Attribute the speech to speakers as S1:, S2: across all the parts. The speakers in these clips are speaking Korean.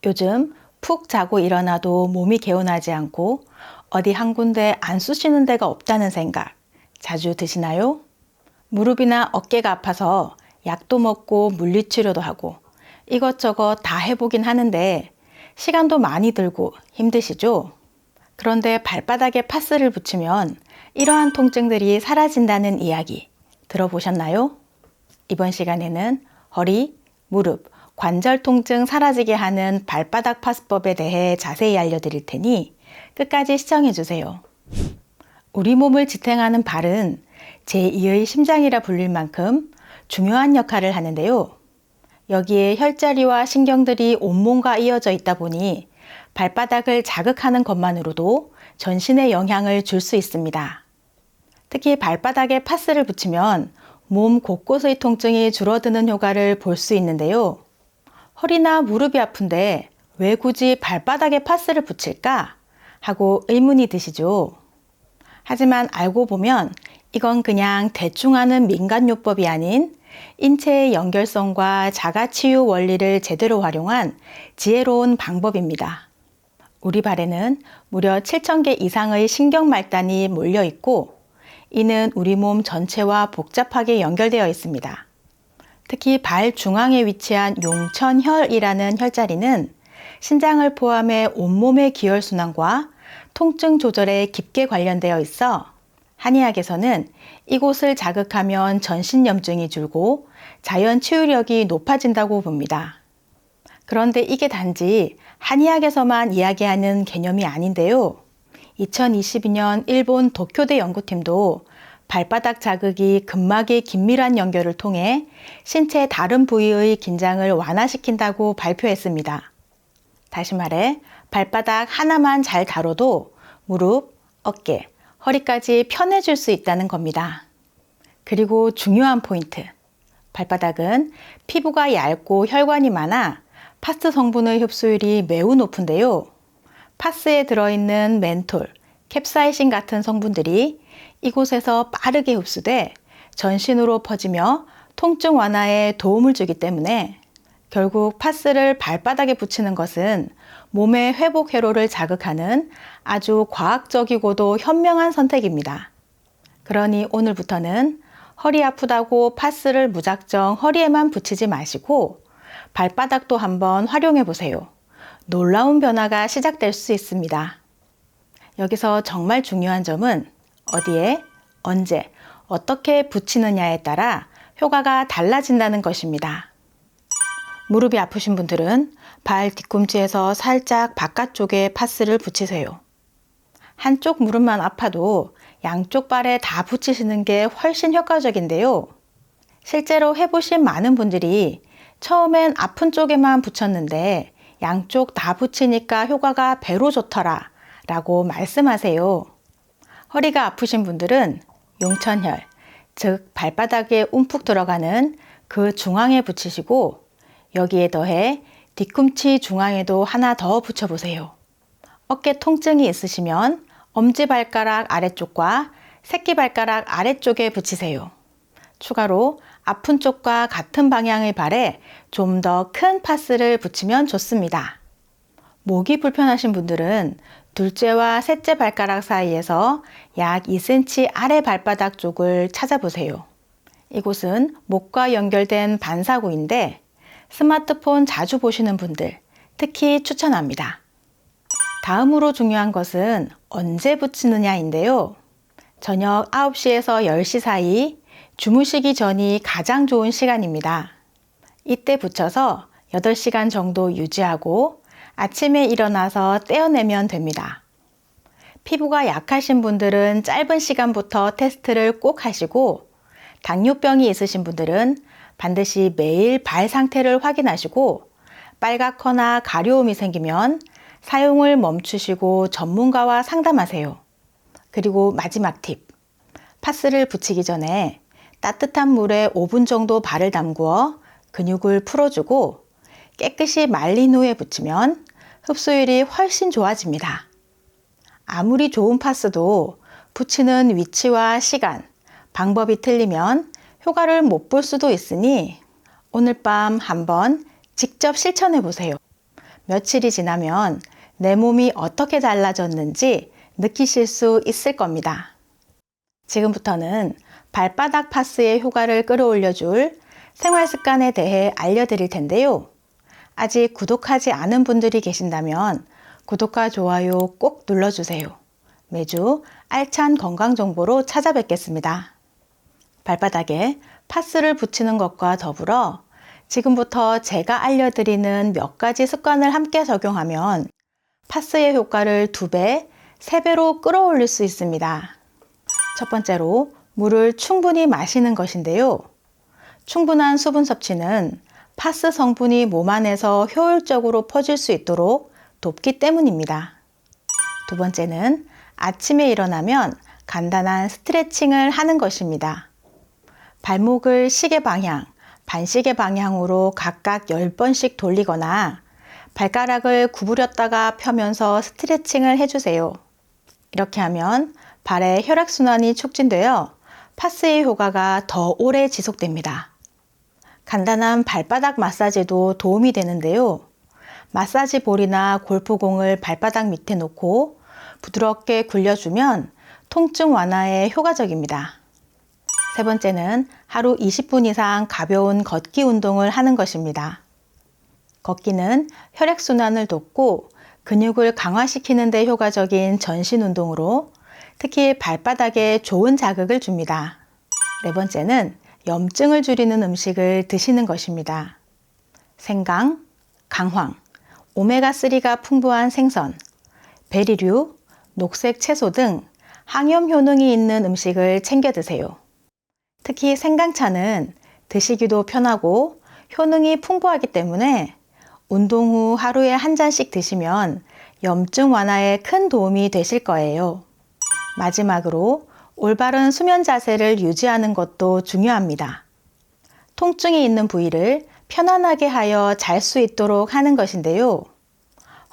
S1: 요즘 푹 자고 일어나도 몸이 개운하지 않고 어디 한 군데 안 쑤시는 데가 없다는 생각 자주 드시나요? 무릎이나 어깨가 아파서 약도 먹고 물리치료도 하고 이것저것 다 해보긴 하는데 시간도 많이 들고 힘드시죠? 그런데 발바닥에 파스를 붙이면 이러한 통증들이 사라진다는 이야기 들어보셨나요? 이번 시간에는 허리, 무릎, 관절 통증 사라지게 하는 발바닥 파스법에 대해 자세히 알려드릴 테니 끝까지 시청해주세요. 우리 몸을 지탱하는 발은 제2의 심장이라 불릴 만큼 중요한 역할을 하는데요. 여기에 혈자리와 신경들이 온몸과 이어져 있다 보니 발바닥을 자극하는 것만으로도 전신에 영향을 줄 수 있습니다. 특히 발바닥에 파스를 붙이면 몸 곳곳의 통증이 줄어드는 효과를 볼 수 있는데요. 허리나 무릎이 아픈데 왜 굳이 발바닥에 파스를 붙일까? 하고 의문이 드시죠. 하지만 알고 보면 이건 그냥 대충 하는 민간요법이 아닌 인체의 연결성과 자가치유 원리를 제대로 활용한 지혜로운 방법입니다. 우리 발에는 무려 7,000개 이상의 신경말단이 몰려 있고 이는 우리 몸 전체와 복잡하게 연결되어 있습니다. 특히 발 중앙에 위치한 용천혈이라는 혈자리는 신장을 포함해 온몸의 기혈순환과 통증 조절에 깊게 관련되어 있어 한의학에서는 이곳을 자극하면 전신염증이 줄고 자연 치유력이 높아진다고 봅니다. 그런데 이게 단지 한의학에서만 이야기하는 개념이 아닌데요. 2022년 일본 도쿄대 연구팀도 발바닥 자극이 근막의 긴밀한 연결을 통해 신체 다른 부위의 긴장을 완화시킨다고 발표했습니다. 다시 말해 발바닥 하나만 잘 다뤄도 무릎, 어깨, 허리까지 편해질 수 있다는 겁니다. 그리고 중요한 포인트. 발바닥은 피부가 얇고 혈관이 많아 파스 성분의 흡수율이 매우 높은데요. 파스에 들어있는 멘톨, 캡사이신 같은 성분들이 이곳에서 빠르게 흡수돼 전신으로 퍼지며 통증 완화에 도움을 주기 때문에 결국 파스를 발바닥에 붙이는 것은 몸의 회복 회로를 자극하는 아주 과학적이고도 현명한 선택입니다. 그러니 오늘부터는 허리 아프다고 파스를 무작정 허리에만 붙이지 마시고 발바닥도 한번 활용해 보세요. 놀라운 변화가 시작될 수 있습니다. 여기서 정말 중요한 점은 어디에, 언제, 어떻게 붙이느냐에 따라 효과가 달라진다는 것입니다. 무릎이 아프신 분들은 발 뒤꿈치에서 살짝 바깥쪽에 파스를 붙이세요. 한쪽 무릎만 아파도 양쪽 발에 다 붙이시는 게 훨씬 효과적인데요. 실제로 해보신 많은 분들이 처음엔 아픈 쪽에만 붙였는데 양쪽 다 붙이니까 효과가 배로 좋더라 라고 말씀하세요. 허리가 아프신 분들은 용천혈, 즉 발바닥에 움푹 들어가는 그 중앙에 붙이시고 여기에 더해 뒤꿈치 중앙에도 하나 더 붙여보세요. 어깨 통증이 있으시면 엄지발가락 아래쪽과 새끼발가락 아래쪽에 붙이세요. 추가로 아픈 쪽과 같은 방향의 발에 좀 더 큰 파스를 붙이면 좋습니다. 목이 불편하신 분들은 둘째와 셋째 발가락 사이에서 약 2cm 아래 발바닥 쪽을 찾아보세요. 이곳은 목과 연결된 반사구인데 스마트폰 자주 보시는 분들 특히 추천합니다. 다음으로 중요한 것은 언제 붙이느냐인데요. 저녁 9시에서 10시 사이 주무시기 전이 가장 좋은 시간입니다. 이때 붙여서 8시간 정도 유지하고 아침에 일어나서 떼어내면 됩니다. 피부가 약하신 분들은 짧은 시간부터 테스트를 꼭 하시고 당뇨병이 있으신 분들은 반드시 매일 발 상태를 확인하시고 빨갛거나 가려움이 생기면 사용을 멈추시고 전문가와 상담하세요. 그리고 마지막 팁. 파스를 붙이기 전에 따뜻한 물에 5분 정도 발을 담그어 근육을 풀어주고 깨끗이 말린 후에 붙이면 흡수율이 훨씬 좋아집니다. 아무리 좋은 파스도 붙이는 위치와 시간, 방법이 틀리면 효과를 못 볼 수도 있으니 오늘 밤 한번 직접 실천해 보세요. 며칠이 지나면 내 몸이 어떻게 달라졌는지 느끼실 수 있을 겁니다. 지금부터는 발바닥 파스의 효과를 끌어올려줄 생활 습관에 대해 알려드릴 텐데요. 아직 구독하지 않은 분들이 계신다면 구독과 좋아요 꼭 눌러주세요. 매주 알찬 건강 정보로 찾아뵙겠습니다. 발바닥에 파스를 붙이는 것과 더불어 지금부터 제가 알려드리는 몇 가지 습관을 함께 적용하면 파스의 효과를 2배, 3배로 끌어올릴 수 있습니다. 첫 번째로 물을 충분히 마시는 것인데요. 충분한 수분 섭취는 파스 성분이 몸 안에서 효율적으로 퍼질 수 있도록 돕기 때문입니다. 두 번째는 아침에 일어나면 간단한 스트레칭을 하는 것입니다. 발목을 시계 방향, 반시계 방향으로 각각 10번씩 돌리거나 발가락을 구부렸다가 펴면서 스트레칭을 해주세요. 이렇게 하면 발의 혈액순환이 촉진되어 파스의 효과가 더 오래 지속됩니다. 간단한 발바닥 마사지도 도움이 되는데요. 마사지 볼이나 골프공을 발바닥 밑에 놓고 부드럽게 굴려주면 통증 완화에 효과적입니다. 세 번째는 하루 20분 이상 가벼운 걷기 운동을 하는 것입니다. 걷기는 혈액순환을 돕고 근육을 강화시키는 데 효과적인 전신 운동으로 특히 발바닥에 좋은 자극을 줍니다. 네 번째는 염증을 줄이는 음식을 드시는 것입니다. 생강, 강황, 오메가3가 풍부한 생선, 베리류, 녹색 채소 등 항염 효능이 있는 음식을 챙겨 드세요. 특히 생강차는 드시기도 편하고 효능이 풍부하기 때문에 운동 후 하루에 한 잔씩 드시면 염증 완화에 큰 도움이 되실 거예요. 마지막으로 올바른 수면 자세를 유지하는 것도 중요합니다. 통증이 있는 부위를 편안하게 하여 잘 수 있도록 하는 것인데요.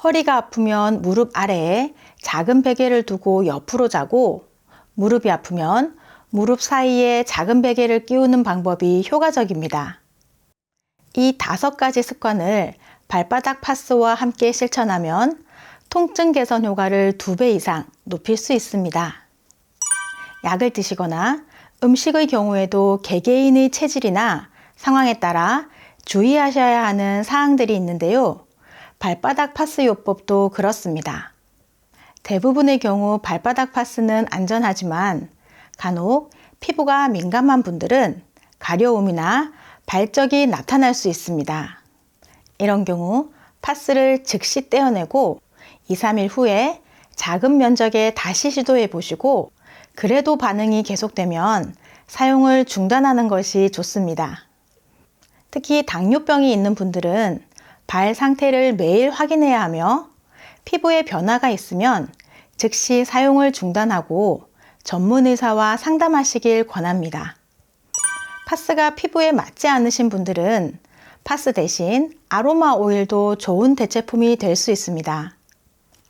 S1: 허리가 아프면 무릎 아래에 작은 베개를 두고 옆으로 자고 무릎이 아프면 무릎 사이에 작은 베개를 끼우는 방법이 효과적입니다. 이 5가지 습관을 발바닥 파스와 함께 실천하면 통증 개선 효과를 2배 이상 높일 수 있습니다. 약을 드시거나 음식의 경우에도 개개인의 체질이나 상황에 따라 주의하셔야 하는 사항들이 있는데요. 발바닥 파스 요법도 그렇습니다. 대부분의 경우 발바닥 파스는 안전하지만 간혹 피부가 민감한 분들은 가려움이나 발적이 나타날 수 있습니다. 이런 경우 파스를 즉시 떼어내고 2, 3일 후에 작은 면적에 다시 시도해 보시고 그래도 반응이 계속되면 사용을 중단하는 것이 좋습니다. 특히 당뇨병이 있는 분들은 발 상태를 매일 확인해야 하며 피부에 변화가 있으면 즉시 사용을 중단하고 전문 의사와 상담하시길 권합니다. 파스가 피부에 맞지 않으신 분들은 파스 대신 아로마 오일도 좋은 대체품이 될 수 있습니다.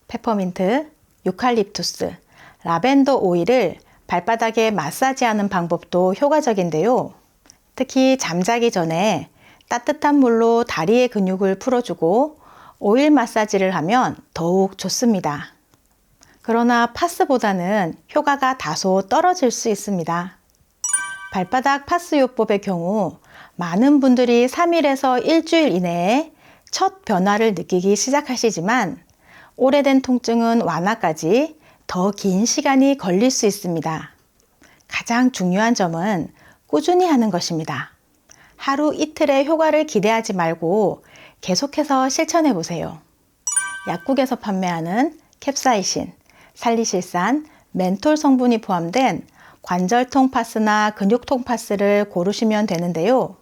S1: 페퍼민트, 유칼립투스, 라벤더 오일을 발바닥에 마사지하는 방법도 효과적인데요. 특히 잠자기 전에 따뜻한 물로 다리의 근육을 풀어주고 오일 마사지를 하면 더욱 좋습니다. 그러나 파스보다는 효과가 다소 떨어질 수 있습니다. 발바닥 파스 요법의 경우 많은 분들이 3일에서 일주일 이내에 첫 변화를 느끼기 시작하시지만 오래된 통증은 완화까지 더 긴 시간이 걸릴 수 있습니다. 가장 중요한 점은 꾸준히 하는 것입니다. 하루 이틀의 효과를 기대하지 말고 계속해서 실천해 보세요. 약국에서 판매하는 캡사이신, 살리실산, 멘톨 성분이 포함된 관절통 파스나 근육통 파스를 고르시면 되는데요.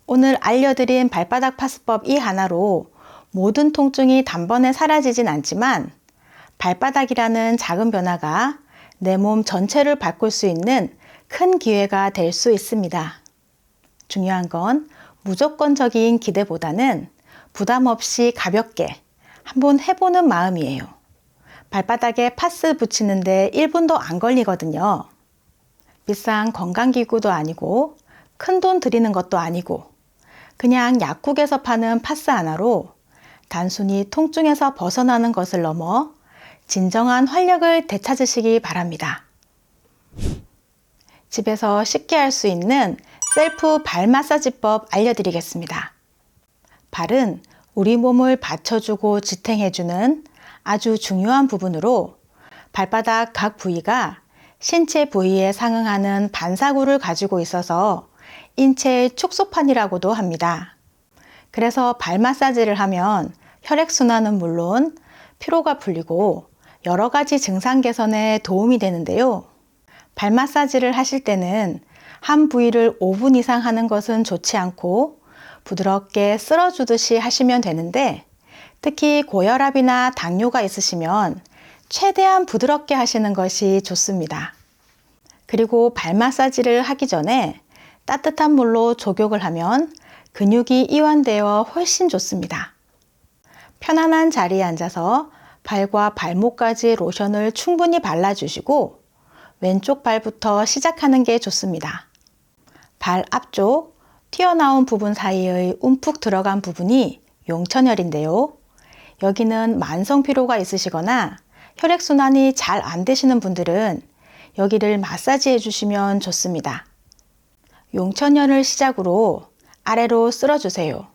S1: 오늘 알려드린 발바닥 파스법 이 하나로 모든 통증이 단번에 사라지진 않지만 발바닥이라는 작은 변화가 내 몸 전체를 바꿀 수 있는 큰 기회가 될 수 있습니다. 중요한 건 무조건적인 기대보다는 부담 없이 가볍게 한번 해보는 마음이에요. 발바닥에 파스 붙이는데 1분도 안 걸리거든요. 비싼 건강기구도 아니고 큰 돈 들이는 것도 아니고 그냥 약국에서 파는 파스 하나로 단순히 통증에서 벗어나는 것을 넘어 진정한 활력을 되찾으시기 바랍니다. 집에서 쉽게 할 수 있는 셀프 발 마사지법 알려드리겠습니다. 발은 우리 몸을 받쳐주고 지탱해주는 아주 중요한 부분으로 발바닥 각 부위가 신체 부위에 상응하는 반사구를 가지고 있어서 인체의 축소판이라고도 합니다. 그래서 발 마사지를 하면 혈액순환은 물론 피로가 풀리고 여러 가지 증상 개선에 도움이 되는데요. 발 마사지를 하실 때는 한 부위를 5분 이상 하는 것은 좋지 않고 부드럽게 쓸어주듯이 하시면 되는데, 특히 고혈압이나 당뇨가 있으시면 최대한 부드럽게 하시는 것이 좋습니다. 그리고 발 마사지를 하기 전에 따뜻한 물로 족욕을 하면 근육이 이완되어 훨씬 좋습니다. 편안한 자리에 앉아서 발과 발목까지 로션을 충분히 발라주시고 왼쪽 발부터 시작하는 게 좋습니다. 발 앞쪽 튀어나온 부분 사이의 움푹 들어간 부분이 용천혈인데요. 여기는 만성 피로가 있으시거나 혈액순환이 잘 안 되시는 분들은 여기를 마사지해 주시면 좋습니다. 용천혈을 시작으로 아래로 쓸어주세요.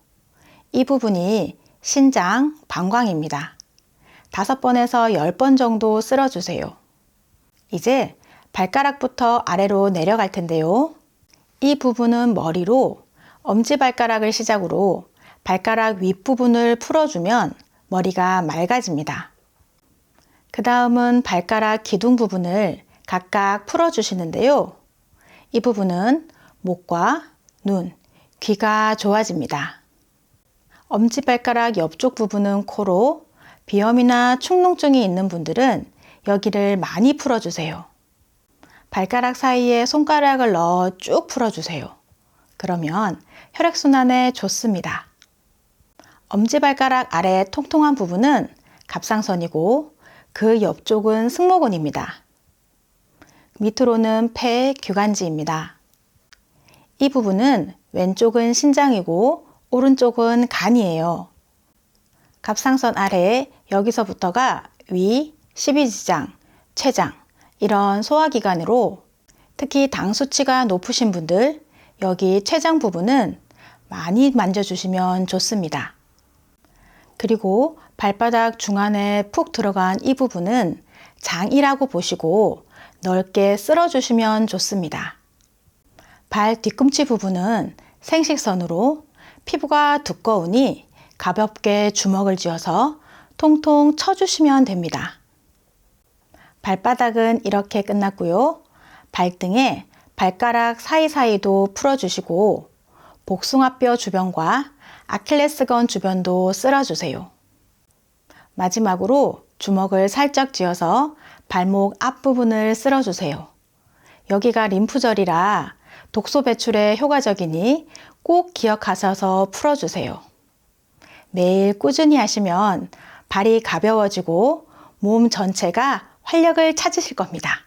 S1: 이 부분이 신장, 방광입니다. 5번에서 10번 정도 쓸어주세요. 이제 발가락부터 아래로 내려갈 텐데요. 이 부분은 머리로 엄지발가락을 시작으로 발가락 윗부분을 풀어주면 머리가 맑아집니다. 그 다음은 발가락 기둥 부분을 각각 풀어주시는데요. 이 부분은 목과 눈, 귀가 좋아집니다. 엄지발가락 옆쪽 부분은 코로 비염이나 축농증이 있는 분들은 여기를 많이 풀어주세요. 발가락 사이에 손가락을 넣어 쭉 풀어주세요. 그러면 혈액순환에 좋습니다. 엄지발가락 아래 통통한 부분은 갑상선이고 그 옆쪽은 승모근입니다. 밑으로는 폐, 규관지입니다. 이 부분은 왼쪽은 신장이고 오른쪽은 간이에요. 갑상선 아래 여기서부터가 위, 십이지장, 췌장 이런 소화기관으로, 특히 당 수치가 높으신 분들 여기 췌장 부분은 많이 만져주시면 좋습니다. 그리고 발바닥 중안에 푹 들어간 이 부분은 장이라고 보시고 넓게 쓸어주시면 좋습니다. 발 뒤꿈치 부분은 생식선으로 피부가 두꺼우니 가볍게 주먹을 쥐어서 통통 쳐주시면 됩니다. 발바닥은 이렇게 끝났고요. 발등에 발가락 사이사이도 풀어주시고 복숭아뼈 주변과 아킬레스건 주변도 쓸어주세요. 마지막으로 주먹을 살짝 쥐어서 발목 앞부분을 쓸어주세요. 여기가 림프절이라 독소 배출에 효과적이니 꼭 기억하셔서 풀어주세요. 매일 꾸준히 하시면 발이 가벼워지고 몸 전체가 활력을 찾으실 겁니다.